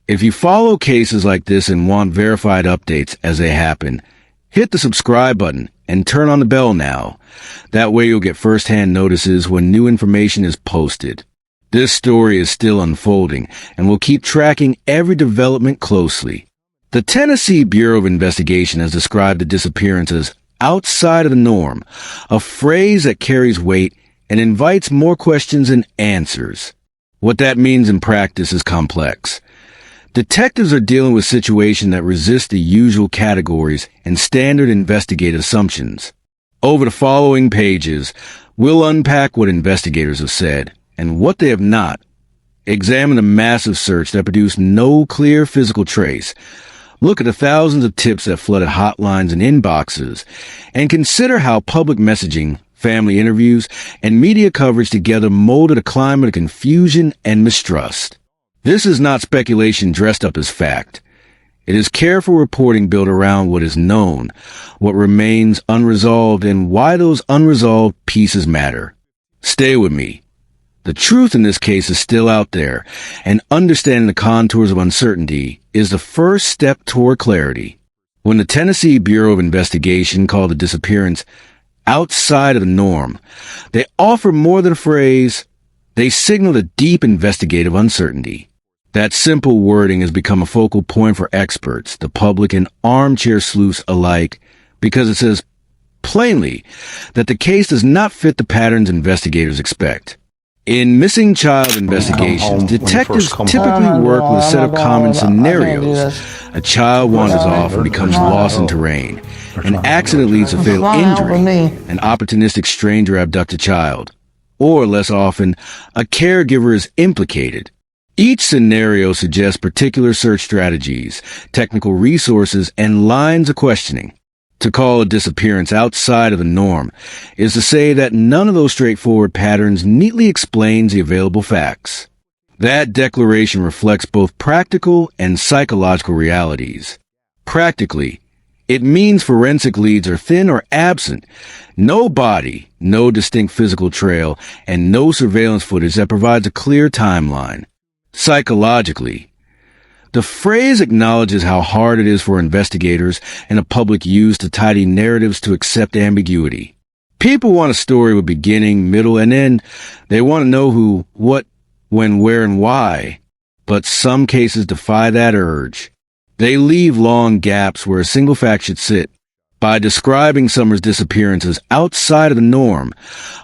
If you follow cases like this and want verified updates as they happen, hit the subscribe button and turn on the bell now. That way you'll get first-hand notices when new information is posted. This story is still unfolding, and we'll keep tracking every development closely. The Tennessee Bureau of Investigation has described the disappearance as outside of the norm, a phrase that carries weight and invites more questions than answers. What that means in practice is complex. Detectives are dealing with situations that resist the usual categories and standard investigative assumptions. Over the following pages, we'll unpack what investigators have said and what they have not. Examine a massive search that produced no clear physical trace. Look at the thousands of tips that flooded hotlines and inboxes, and consider how public messaging, family interviews, and media coverage together molded a climate of confusion and mistrust. This is not speculation dressed up as fact. It is careful reporting built around what is known, what remains unresolved, and why those unresolved pieces matter. Stay with me. The truth in this case is still out there, and understanding the contours of uncertainty is the first step toward clarity. When the Tennessee Bureau of Investigation called the disappearance outside of the norm, they offer more than a phrase. They signal a deep investigative uncertainty. That simple wording has become a focal point for experts, the public, and armchair sleuths alike, because it says plainly that the case does not fit the patterns investigators expect. In missing child investigations, detectives typically work with a set of common scenarios. A child wanders off and becomes lost in terrain. An accident leads to fatal injury. An opportunistic stranger abducts a child. Or, less often, a caregiver is implicated. Each scenario suggests particular search strategies, technical resources, and lines of questioning. To call a disappearance outside of the norm is to say that none of those straightforward patterns neatly explains the available facts. That declaration reflects both practical and psychological realities. Practically, it means forensic leads are thin or absent. No body, no distinct physical trail, and no surveillance footage that provides a clear timeline. Psychologically, the phrase acknowledges how hard it is for investigators and the public use to tidy narratives to accept ambiguity. People want a story with beginning, middle, and end. They want to know who, what, when, where, and why. But some cases defy that urge. They leave long gaps where a single fact should sit. By describing Summer's disappearance as outside of the norm,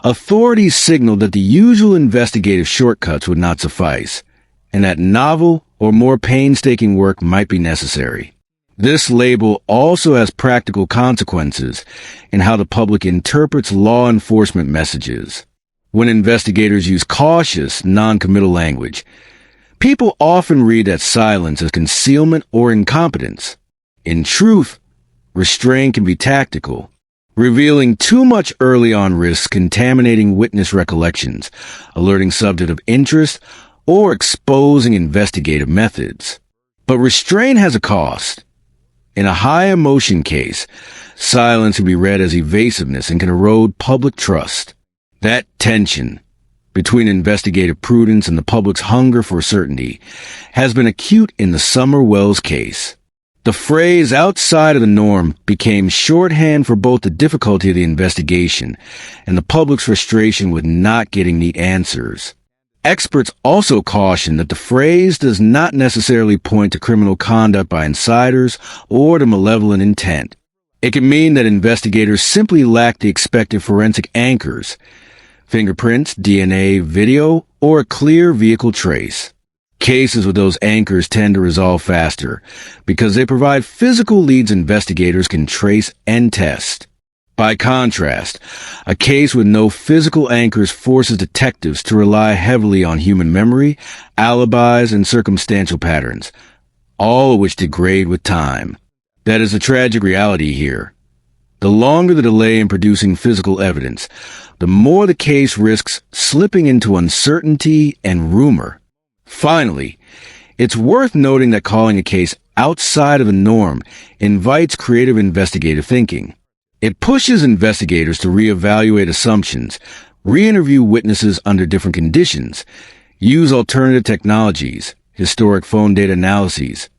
authorities signaled that the usual investigative shortcuts would not suffice, and that novel or more painstaking work might be necessary. This label also has practical consequences in how the public interprets law enforcement messages. When investigators use cautious, non-committal language, people often read that silence as concealment or incompetence. In truth, restraint can be tactical. Revealing too much early on risks contaminating witness recollections, alerting subject of interest, or exposing investigative methods. But restraint has a cost. In a high-emotion case, silence can be read as evasiveness and can erode public trust. That tension between investigative prudence and the public's hunger for certainty has been acute in the Summer Wells case. The phrase outside of the norm became shorthand for both the difficulty of the investigation and the public's frustration with not getting neat answers. Experts also caution that the phrase does not necessarily point to criminal conduct by insiders or to malevolent intent. It can mean that investigators simply lack the expected forensic anchors, fingerprints, DNA, video, or a clear vehicle trace. Cases with those anchors tend to resolve faster because they provide physical leads investigators can trace and test. By contrast, a case with no physical anchors forces detectives to rely heavily on human memory, alibis, and circumstantial patterns, all of which degrade with time. That is the tragic reality here. The longer the delay in producing physical evidence, the more the case risks slipping into uncertainty and rumor. Finally, it's worth noting that calling a case outside of the norm invites creative investigative thinking. It pushes investigators to reevaluate assumptions, re-interview witnesses under different conditions, use alternative technologies, historic phone data analyses,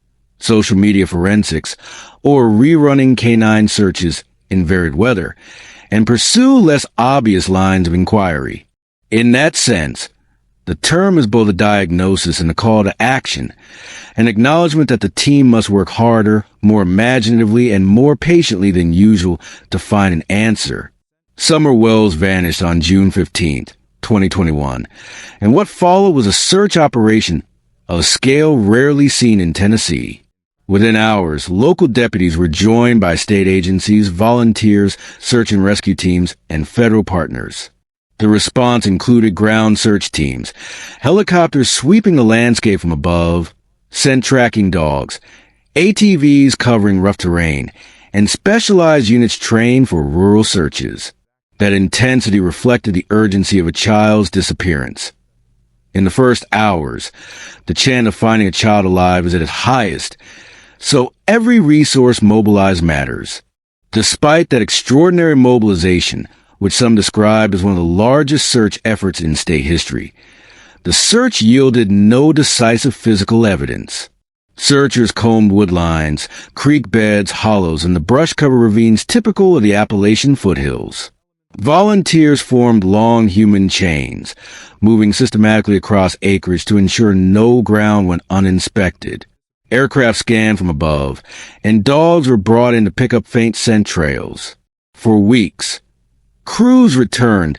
social media forensics, or rerunning canine searches in varied weather, and pursue less obvious lines of inquiry. In that sense, the term is both a diagnosis and a call to action, an acknowledgement that the team must work harder, more imaginatively, and more patiently than usual to find an answer. Summer Wells vanished on June 15th, 2021, and what followed was a search operation of a scale rarely seen in Tennessee. Within hours, local deputies were joined by state agencies, volunteers, search and rescue teams, and federal partners. The response included ground search teams, helicopters sweeping the landscape from above, scent tracking dogs, ATVs covering rough terrain, and specialized units trained for rural searches. That intensity reflected the urgency of a child's disappearance. In the first hours, the chance of finding a child alive is at its highest, so every resource mobilized matters. Despite that extraordinary mobilization, which some described as one of the largest search efforts in state history, the search yielded no decisive physical evidence. Searchers combed woodlines, creek beds, hollows, and the brush-covered ravines typical of the Appalachian foothills. Volunteers formed long human chains, moving systematically across acreage to ensure no ground went uninspected. Aircraft scanned from above, and dogs were brought in to pick up faint scent trails. For weeks, crews returned,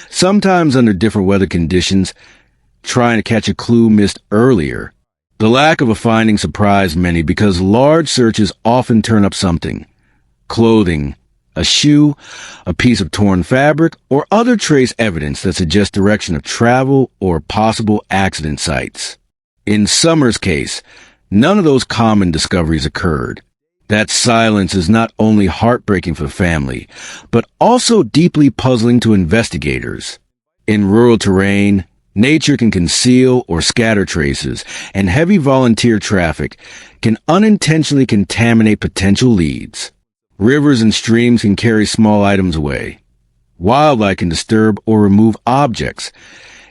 sometimes under different weather conditions, trying to catch a clue missed earlier. The lack of a finding surprised many because large searches often turn up something: clothing, a shoe, a piece of torn fabric, or other trace evidence that suggests direction of travel or possible accident sites. In Summer's case, none of those common discoveries occurred. That silence is not only heartbreaking for the family, but also deeply puzzling to investigators. In rural terrain, nature can conceal or scatter traces, and heavy volunteer traffic can unintentionally contaminate potential leads. Rivers and streams can carry small items away. Wildlife can disturb or remove objects.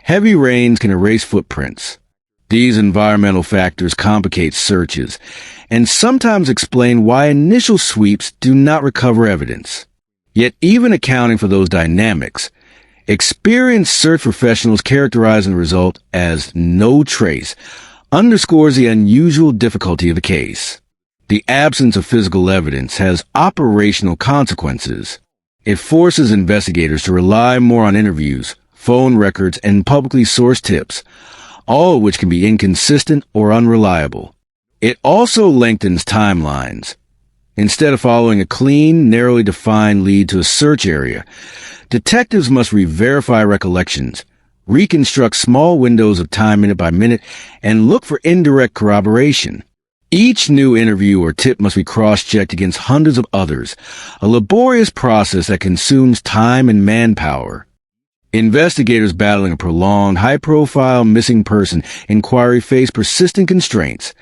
Heavy rains can erase footprints. These environmental factors complicate searches and sometimes explain why initial sweeps do not recover evidence. Yet even accounting for those dynamics, experienced search professionals characterizing the result as no trace underscores the unusual difficulty of the case. The absence of physical evidence has operational consequences. It forces investigators to rely more on interviews, phone records, and publicly sourced tips, all of which can be inconsistent or unreliable. It also lengthens timelines. Instead of following a clean, narrowly defined lead to a search area, detectives must re-verify recollections, reconstruct small windows of time minute by minute, and look for indirect corroboration. Each new interview or tip must be cross-checked against hundreds of others, a laborious process that consumes time and manpower. Investigators battling a prolonged, high-profile missing person inquiry face persistent constraints,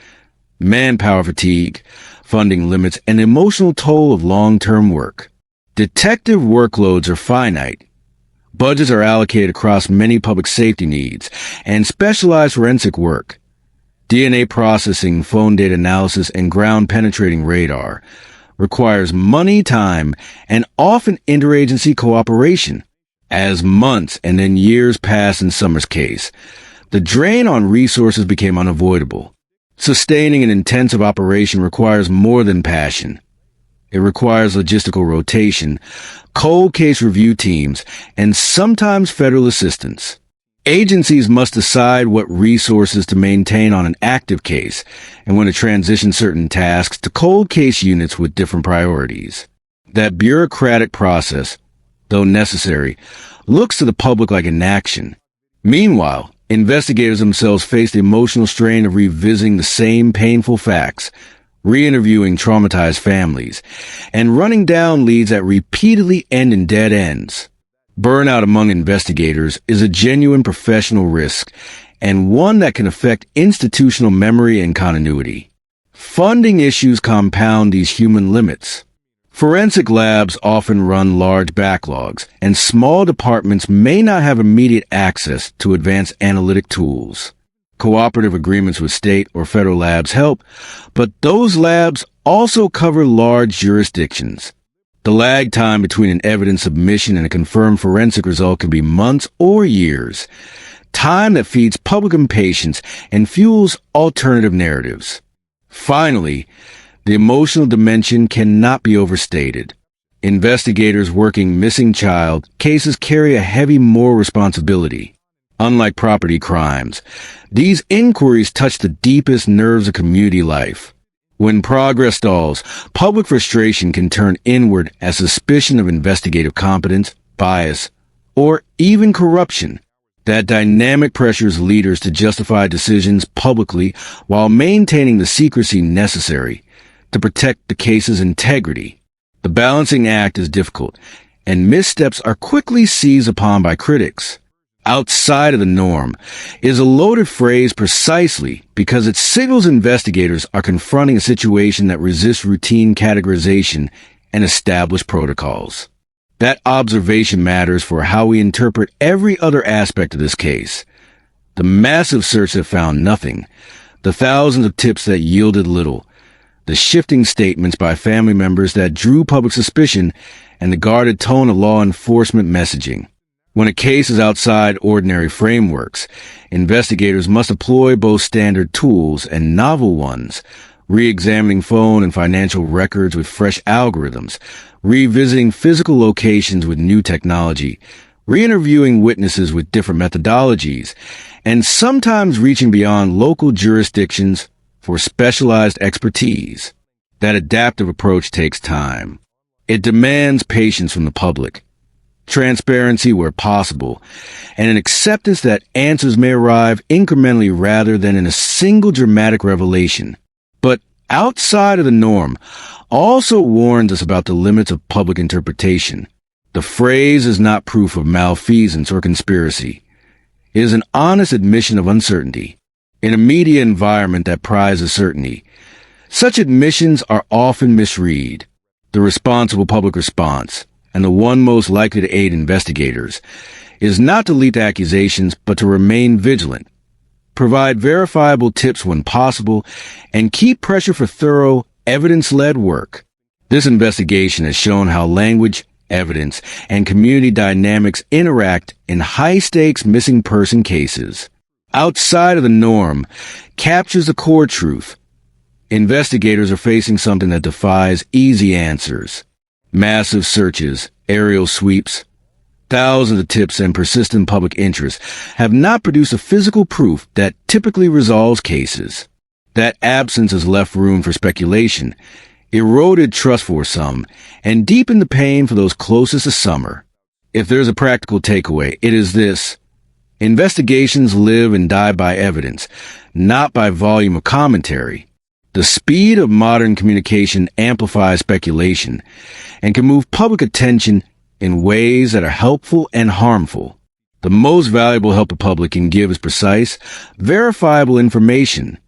manpower fatigue, funding limits, and emotional toll of long-term work. Detective workloads are finite. Budgets are allocated across many public safety needs and specialized forensic work. DNA processing, phone data analysis, and ground-penetrating radar requires money, time, and often interagency cooperation. As months and then years passed in Summer's case, the drain on resources became unavoidable. Sustaining an intensive operation requires more than passion. It requires logistical rotation, cold case review teams, and sometimes federal assistance. Agencies must decide what resources to maintain on an active case and when to transition certain tasks to cold case units with different priorities. That bureaucratic process, though necessary, looks to the public like inaction. Meanwhile, investigators themselves face the emotional strain of revisiting the same painful facts, re-interviewing traumatized families, and running down leads that repeatedly end in dead ends. Burnout among investigators is a genuine professional risk, and one that can affect institutional memory and continuity. Funding issues compound these human limits. Forensic labs often run large backlogs, and small departments may not have immediate access to advanced analytic tools. Cooperative agreements with state or federal labs help, but those labs also cover large jurisdictions. The lag time between an evidence submission and a confirmed forensic result can be months or years, time that feeds public impatience and fuels alternative narratives. Finally, the emotional dimension cannot be overstated. Investigators working missing child cases carry a heavy moral responsibility. Unlike property crimes, these inquiries touch the deepest nerves of community life. When progress stalls, public frustration can turn inward as suspicion of investigative competence, bias, or even corruption. That dynamic pressures leaders to justify decisions publicly while maintaining the secrecy necessary to protect the case's integrity. The balancing act is difficult, and missteps are quickly seized upon by critics. Outside of the norm is a loaded phrase precisely because it signals investigators are confronting a situation that resists routine categorization and established protocols. That observation matters for how we interpret every other aspect of this case. The massive search that found nothing, the thousands of tips that yielded little, the shifting statements by family members that drew public suspicion, and the guarded tone of law enforcement messaging. When a case is outside ordinary frameworks, investigators must employ both standard tools and novel ones, re-examining phone and financial records with fresh algorithms, revisiting physical locations with new technology, re-interviewing witnesses with different methodologies, and sometimes reaching beyond local jurisdictions for specialized expertise. That adaptive approach takes time. It demands patience from the public, transparency where possible, and an acceptance that answers may arrive incrementally rather than in a single dramatic revelation. But outside of the norm also warns us about the limits of public interpretation. The phrase is not proof of malfeasance or conspiracy. It is an honest admission of uncertainty. In a media environment that prizes certainty, such admissions are often misread. The responsible public response, and the one most likely to aid investigators, is not to leap to accusations, but to remain vigilant, provide verifiable tips when possible, and keep pressure for thorough, evidence-led work. This investigation has shown how language, evidence, and community dynamics interact in high-stakes missing person cases. Outside of the norm captures the core truth. Investigators are facing something that defies easy answers. Massive searches, aerial sweeps, thousands of tips, and persistent public interest have not produced a physical proof that typically resolves cases. That absence has left room for speculation, eroded trust for some, and deepened the pain for those closest to summer. If there's a practical takeaway, it is this: investigations live and die by evidence, not by volume of commentary. The speed of modern communication amplifies speculation and can move public attention in ways that are helpful and harmful. The most valuable help the public can give is precise, verifiable information,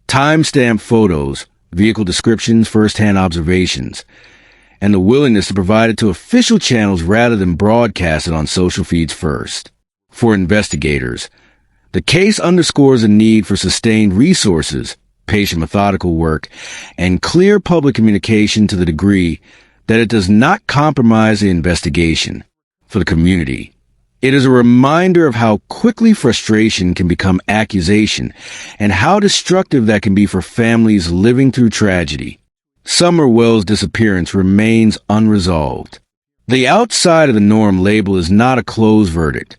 time-stamped photos, vehicle descriptions, first-hand observations, and the willingness to provide it to official channels rather than broadcast it on social feeds first. For investigators, the case underscores a need for sustained resources, patient methodical work, and clear public communication to the degree that it does not compromise the investigation. For the community, it is a reminder of how quickly frustration can become accusation and how destructive that can be for families living through tragedy. Summer Wells' disappearance remains unresolved. The outside of the norm label is not a closed verdict.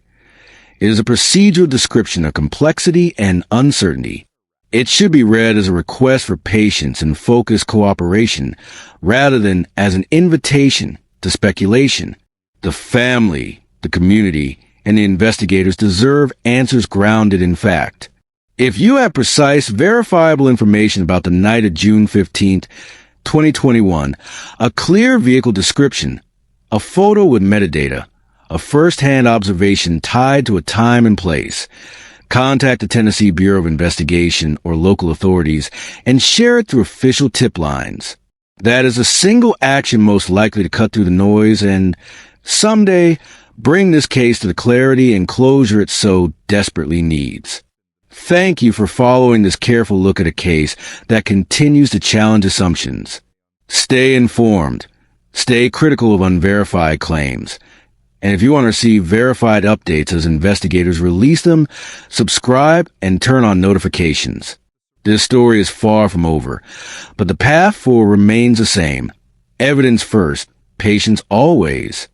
It is a procedural description of complexity and uncertainty. It should be read as a request for patience and focused cooperation rather than as an invitation to speculation. The family, the community, and the investigators deserve answers grounded in fact. If you have precise, verifiable information about the night of June 15th, 2021, a clear vehicle description, a photo with metadata, a first-hand observation tied to a time and place, contact the Tennessee Bureau of Investigation or local authorities and share it through official tip lines. That is a single action most likely to cut through the noise and, someday, bring this case to the clarity and closure it so desperately needs. Thank you for following this careful look at a case that continues to challenge assumptions. Stay informed. Stay critical of unverified claims. And if you want to receive verified updates as investigators release them, subscribe and turn on notifications. This story is far from over, but the path forward remains the same. Evidence first, patience always.